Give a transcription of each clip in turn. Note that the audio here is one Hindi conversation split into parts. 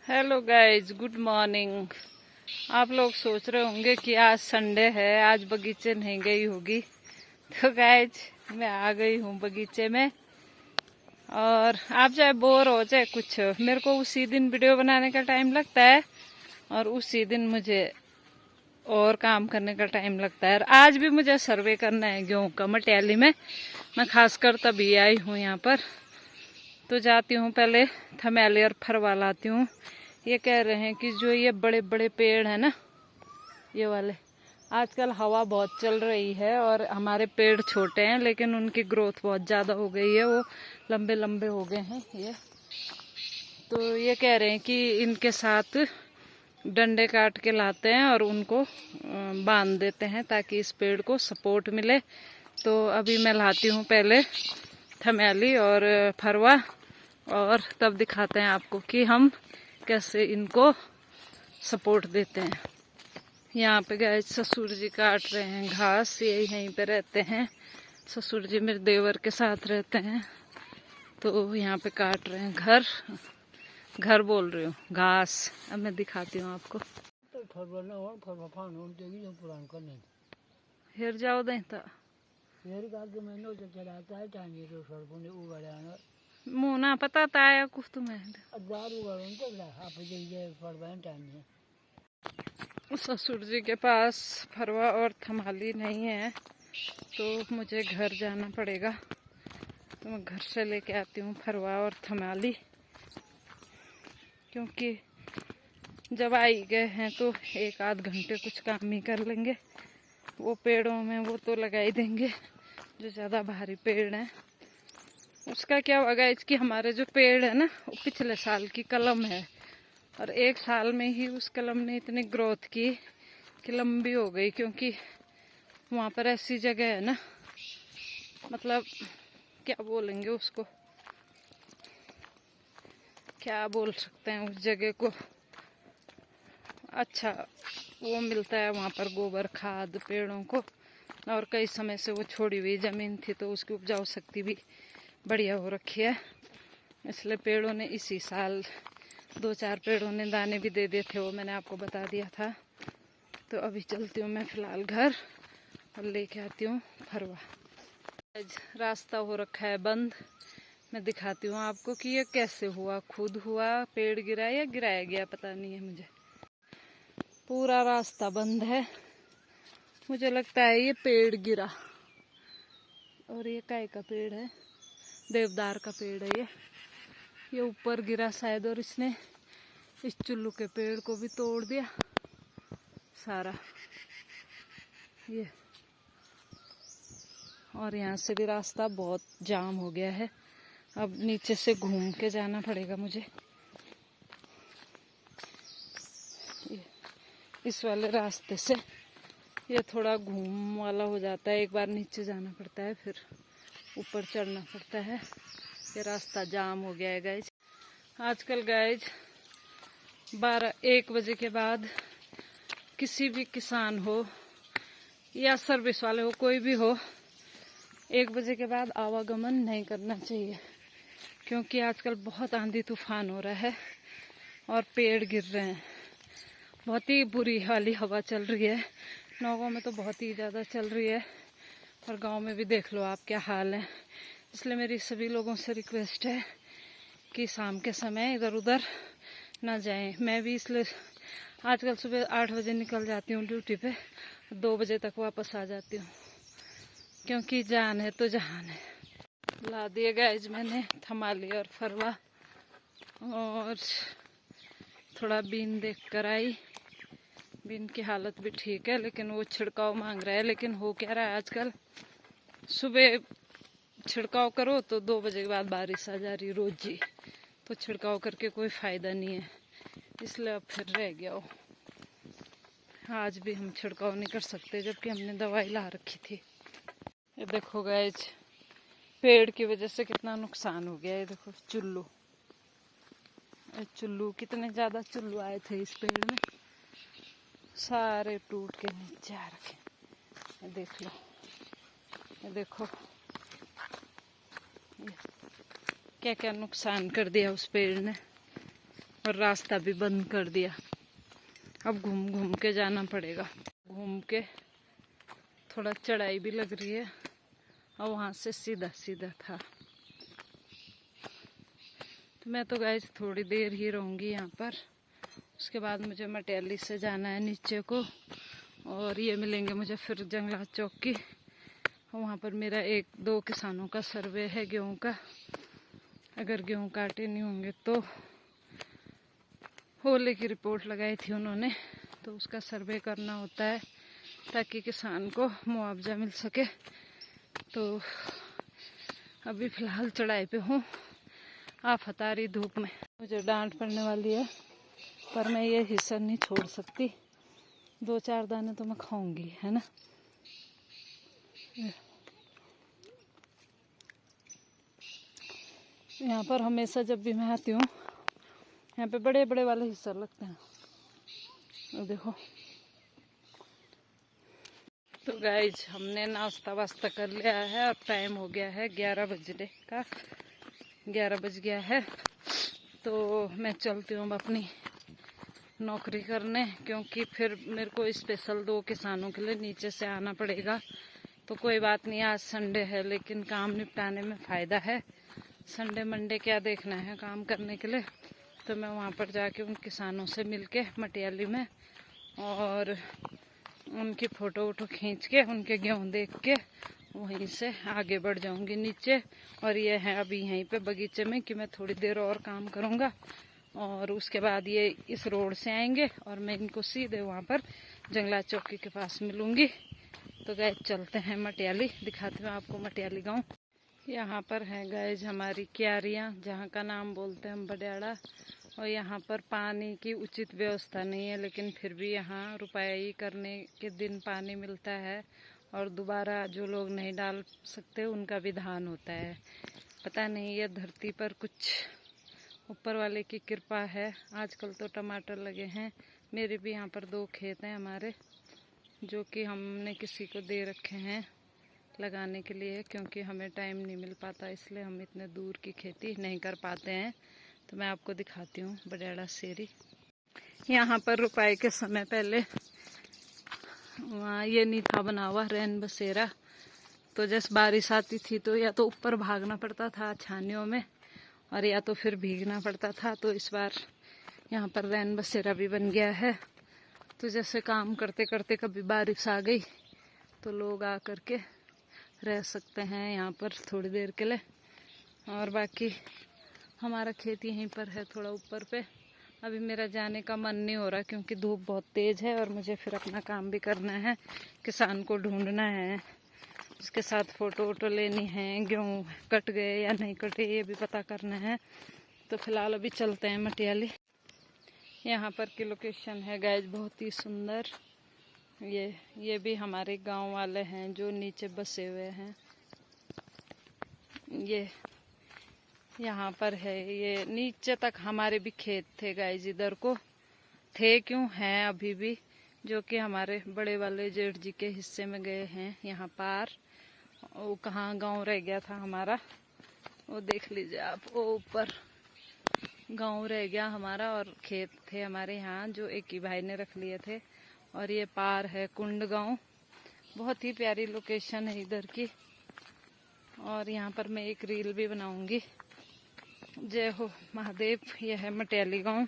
Hello guys, good morning. आप लोग सोच रहे होंगे कि आज संडे है, आज बगीचे नहीं गई होगी। तो गाइज मैं आ गई हूँ बगीचे में। और आप चाहे बोर हो चाहे कुछ हो, मेरे को उसी दिन वीडियो बनाने का टाइम लगता है और उसी दिन मुझे और काम करने का टाइम लगता है। और आज भी मुझे सर्वे करना है गेहूँ का मटियाली में। मैं खासकर तभी आई हूँ यहाँ पर। तो जाती हूँ पहले थमैली और फरवा लाती हूँ। ये कह रहे हैं कि जो ये बड़े बड़े पेड़ है ना, ये वाले, आजकल हवा बहुत चल रही है और हमारे पेड़ छोटे हैं लेकिन उनकी ग्रोथ बहुत ज़्यादा हो गई है, वो लंबे लंबे हो गए हैं ये। तो ये कह रहे हैं कि इनके साथ डंडे काट के लाते हैं और उनको बांध देते हैं ताकि इस पेड़ को सपोर्ट मिले। तो अभी मैं लाती हूँ पहले थमैली और फरवा और तब दिखाते हैं आपको कि हम कैसे इनको सपोर्ट देते हैं। यहाँ पे गए ससुर जी काट रहे हैं घास, ये यहीं पे रहते हैं। ससुर जी मेरे देवर के साथ रहते हैं। तो यहाँ पे काट रहे हैं घर बोल रही हूँ, घास। अब मैं दिखाती हूँ आपको। हेर जाओ दें तो मुँह ना पता ताया कुछ तुम्हें। ससुर जी के पास फरवा और थमाली नहीं है तो मुझे घर जाना पड़ेगा। तो मैं घर से लेके आती हूँ फरवा और थमाली, क्योंकि जब आई गए हैं तो एक आध घंटे कुछ काम ही कर लेंगे। वो पेड़ों में वो तो लगा ही देंगे जो ज़्यादा भारी पेड़ हैं। उसका क्या होगा, इसकी हमारे जो पेड़ है ना, वो पिछले साल की कलम है और एक साल में ही उस कलम ने इतनी ग्रोथ की कि लंबी हो गई। क्योंकि वहाँ पर ऐसी जगह है ना, मतलब क्या बोलेंगे उसको, क्या बोल सकते हैं उस जगह को, अच्छा वो मिलता है वहाँ पर गोबर खाद पेड़ों को। और कई समय से वो छोड़ी हुई ज़मीन थी तो उसकी उपजाऊ शक्ति भी बढ़िया हो रखी है। इसलिए पेड़ों ने इसी साल 2-4 पेड़ों ने दाने भी दे दिए थे, वो मैंने आपको बता दिया था। तो अभी चलती हूँ मैं फ़िलहाल घर और लेके आती हूँ फरवा। रास्ता हो रखा है बंद। मैं दिखाती हूँ आपको कि ये कैसे हुआ, खुद हुआ, पेड़ गिरा या गिराया गया पता नहीं है मुझे। पूरा रास्ता बंद है, मुझे लगता है ये पेड़ गिरा। और ये काय का पेड़ है, देवदार का पेड़ है ये ऊपर गिरा शायद, और इसने इस चुल्लू के पेड़ को भी तोड़ दिया सारा ये। और यहाँ से भी रास्ता बहुत जाम हो गया है, अब नीचे से घूम के जाना पड़ेगा मुझे। इस वाले रास्ते से ये थोड़ा घूम वाला हो जाता है, एक बार नीचे जाना पड़ता है फिर ऊपर चढ़ना पड़ता है। ये रास्ता जाम हो गया है गाइज। आजकल गाइज 12-1 बजे के बाद किसी भी किसान हो या सर्विस वाले हो, कोई भी हो, 1 बजे के बाद आवागमन नहीं करना चाहिए। क्योंकि आजकल बहुत आंधी तूफान हो रहा है और पेड़ गिर रहे हैं। बहुत ही बुरी वाली हवा चल रही है। नौगांव में तो बहुत ही ज़्यादा चल रही है और गांव में भी देख लो आप क्या हाल है। इसलिए मेरी सभी लोगों से रिक्वेस्ट है कि शाम के समय इधर उधर ना जाएं। मैं भी इसलिए आजकल सुबह 8 बजे निकल जाती हूँ ड्यूटी पे, 2 बजे तक वापस आ जाती हूँ, क्योंकि जान है तो जहान है। ला दिए गाइज मैंने थमाली और फरवा, और थोड़ा बीन देख कर आई। बीन की हालत भी ठीक है लेकिन वो छिड़काव मांग रहा है। लेकिन हो क्या रहा है आजकल, सुबह छिड़काव करो तो 2 बजे के बाद बारिश आ जा रही रोज ही, तो छिड़काव करके कोई फ़ायदा नहीं है। इसलिए अब फिर रह गया हो। आज भी हम छिड़काव नहीं कर सकते जबकि हमने दवाई ला रखी थी। ये देखो गाइज, पेड़ की वजह से कितना नुकसान हो गया। ये देखो चुल्लू कितने ज़्यादा चुल्लू आए थे इस पेड़ में, सारे टूट के नीचे आ रखे। ये देख लो, ये देखो ये क्या क्या नुकसान कर दिया उस पेड़ ने। और रास्ता भी बंद कर दिया। अब घूम घूम के जाना पड़ेगा। घूम के थोड़ा चढ़ाई भी लग रही है और वहाँ से सीधा सीधा था। तो मैं तो गाइस थोड़ी देर ही रहूँगी यहाँ पर। उसके बाद मुझे मटियाली से जाना है नीचे को, और ये मिलेंगे मुझे फिर जंगलात चौकी। वहाँ पर मेरा 1-2 किसानों का सर्वे है गेहूँ का। अगर गेहूँ काटे नहीं होंगे तो ओले की रिपोर्ट लगाई थी उन्होंने, तो उसका सर्वे करना होता है ताकि किसान को मुआवजा मिल सके। तो अभी फ़िलहाल चढ़ाई पे हूँ, आफतारी धूप में। मुझे डांट पड़ने वाली है पर मैं ये हिस्सा नहीं छोड़ सकती। 2-4 दाने तो मैं खाऊंगी, है ना। यहाँ पर हमेशा जब भी मैं आती हूँ यहाँ पे बड़े बड़े वाले हिस्सा लगते हैं, देखो। तो गाइज हमने नाश्ता वास्ता कर लिया है और टाइम हो गया है 11 बजने का। 11 बज गया है। तो मैं चलती हूँ अपनी नौकरी करने, क्योंकि फिर मेरे को स्पेशल 2 किसानों के लिए नीचे से आना पड़ेगा। तो कोई बात नहीं, आज संडे है लेकिन काम निपटाने में फ़ायदा है। संडे मंडे क्या देखना है काम करने के लिए। तो मैं वहाँ पर जाके उन किसानों से मिलके मटियाली में और उनकी फ़ोटो वोटो खींच के उनके गेहूँ देख के वहीं से आगे बढ़ जाऊंगी नीचे। और ये है अभी यहीं पे बगीचे में कि मैं थोड़ी देर और काम करूँगा और उसके बाद ये इस रोड से आएंगे और मैं इनको सीधे वहाँ पर जंगलात चौकी के पास मिलूँगी। तो गाइज चलते हैं मटियाली, दिखाती हूँ आपको मटियाली गाँव। यहाँ पर है गाइज हमारी क्यारियाँ, जहाँ का नाम बोलते हैं हम बडियाड़ा। और यहाँ पर पानी की उचित व्यवस्था नहीं है, लेकिन फिर भी यहाँ रुपाई करने के दिन पानी मिलता है और दोबारा जो लोग नहीं डाल सकते उनका विधान होता है। पता नहीं ये धरती पर कुछ ऊपर वाले की कृपा है। आजकल तो टमाटर लगे हैं। मेरे भी यहाँ पर 2 खेत हैं हमारे, जो कि हमने किसी को दे रखे हैं लगाने के लिए, क्योंकि हमें टाइम नहीं मिल पाता, इसलिए हम इतने दूर की खेती नहीं कर पाते हैं। तो मैं आपको दिखाती हूँ बडियाड़ा सेरी। यहाँ पर रुपाई के समय पहले वहाँ ये नहीं था बना हुआ रैन बसेरा, तो जैसे बारिश आती थी तो या तो ऊपर भागना पड़ता था छानियों में और या तो फिर भीगना पड़ता था। तो इस बार यहाँ पर रैन बसेरा भी बन गया है। तो जैसे काम करते करते कभी बारिश आ गई तो लोग आ करके रह सकते हैं यहाँ पर थोड़ी देर के लिए। और बाकी हमारा खेत यहीं पर है थोड़ा ऊपर पे। अभी मेरा जाने का मन नहीं हो रहा क्योंकि धूप बहुत तेज़ है और मुझे फिर अपना काम भी करना है, किसान को ढूंढना है, उसके साथ फ़ोटो वोटो लेनी है, गेहूँ कट गए या नहीं कटे ये भी पता करना है। तो फिलहाल अभी चलते हैं मटियाली। यहाँ पर की लोकेशन है गाइज बहुत ही सुंदर। ये भी हमारे गांव वाले हैं जो नीचे बसे हुए हैं। ये यहाँ पर है, ये नीचे तक हमारे भी खेत थे गाइज, इधर को थे, क्यों हैं अभी भी, जो कि हमारे बड़े वाले जेठ जी के हिस्से में गए हैं यहाँ पार। वो कहाँ गांव रह गया था हमारा, वो देख लीजिए आप, वो ऊपर गांव रह गया हमारा और खेत थे हमारे यहाँ जो एक ही भाई ने रख लिए थे। और ये पार है कुंड गांव, बहुत ही प्यारी लोकेशन है इधर की। और यहाँ पर मैं एक रील भी बनाऊंगी। जय हो महादेव। यह है मटियाली गांव।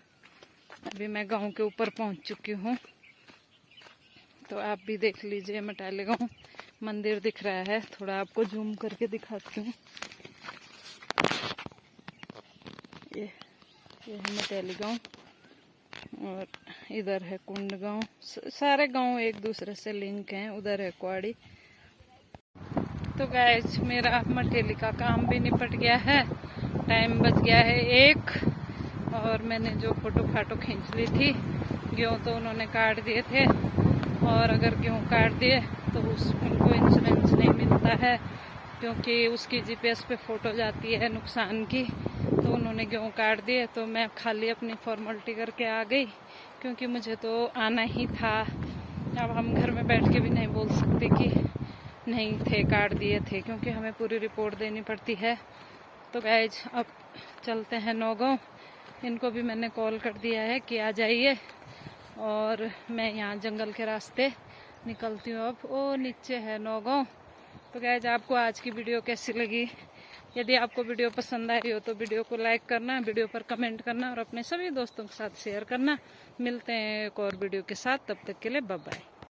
अभी मैं गांव के ऊपर पहुंच चुकी हूँ, तो आप भी देख लीजिए मटियाली गांव। मंदिर दिख रहा है, थोड़ा आपको जूम करके दिखाती हूँ। ये है मटियाली गांव और इधर है कुंड गांव। सारे गांव एक दूसरे से लिंक हैं। उधर है कुआड़ी। तो गाइस मेरा मटियाली का काम भी निपट गया है। टाइम बच गया है 1 और मैंने जो फोटो फाटो खींच ली थी, गेहूँ तो उन्होंने काट दिए थे। और अगर गेहूँ काट दिए तो उनको इंश्योरेंस नहीं मिलता है, क्योंकि उसकी जीपीएस पे फ़ोटो जाती है नुकसान की। तो उन्होंने गेहूँ काट दिए तो मैं खाली अपनी फॉर्मेलिटी करके आ गई, क्योंकि मुझे तो आना ही था। अब हम घर में बैठ के भी नहीं बोल सकते कि नहीं थे, काट दिए थे, क्योंकि हमें पूरी रिपोर्ट देनी पड़ती है। तो गाइज अब चलते हैं नौगांव। इनको भी मैंने कॉल कर दिया है कि आ जाइए, और मैं यहाँ जंगल के रास्ते निकलती हूँ। अब वो नीचे है नौगांव। तो गाइस, आपको आज की वीडियो कैसी लगी? यदि आपको वीडियो पसंद आई हो तो वीडियो को लाइक करना, वीडियो पर कमेंट करना और अपने सभी दोस्तों के साथ शेयर करना। मिलते हैं एक और वीडियो के साथ, तब तक के लिए बाय बाय।